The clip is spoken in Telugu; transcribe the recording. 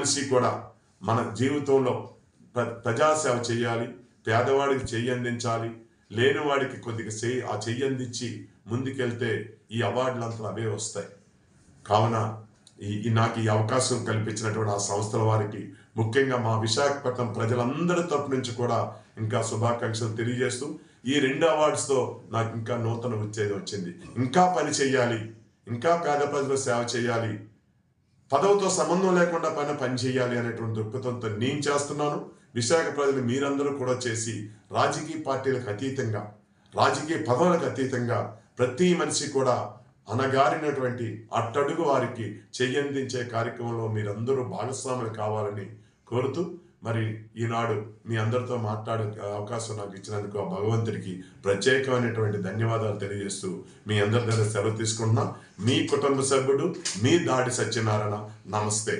మనిషి కూడా మన జీవితంలో ప్రజాసేవ చేయాలి, పేదవాడికి చెయ్యి అందించాలి, లేనివాడికి కొద్దిగా ఆ చెయ్యి అందించి ముందుకెళ్తే ఈ అవార్డులంతా అవే వస్తాయి. కావున నాకు ఈ అవకాశం కల్పించినటువంటి ఆ సంస్థల వారికి, ముఖ్యంగా మా విశాఖపట్నం ప్రజలందరి తరపు నుంచి కూడా ఇంకా శుభాకాంక్షలు తెలియజేస్తూ, ఈ 2 అవార్డ్స్తో నాకు ఇంకా నూతన ఉత్తేజం వచ్చింది. ఇంకా పని చేయాలి, ఇంకా పేద ప్రజలు సేవ చేయాలి, పదవితో సంబంధం లేకుండా పని చేయాలి అనేటువంటి దృక్పథంతో నేను చేస్తున్నాను. విశాఖ ప్రజలు మీరందరూ కూడా చేసి రాజకీయ పార్టీలకు అతీతంగా, రాజకీయ పదవులకు అతీతంగా ప్రతి మనిషి కూడా అనగారినటువంటి అట్టడుగు వారికి చెయ్యందించే కార్యక్రమంలో మీరందరూ భాగస్వాములు కావాలని కోరుతూ, మరి ఈనాడు మీ అందరితో మాట్లాడే అవకాశం నాకు ఇచ్చినందుకు ఆ భగవంతుడికి ప్రత్యేకమైనటువంటి ధన్యవాదాలు తెలియజేస్తూ మీ అందరి దగ్గర సెలవు తీసుకుంటున్నా. మీ కుటుంబ సభ్యుడు మీ దాడి సత్యనారాయణ. నమస్తే.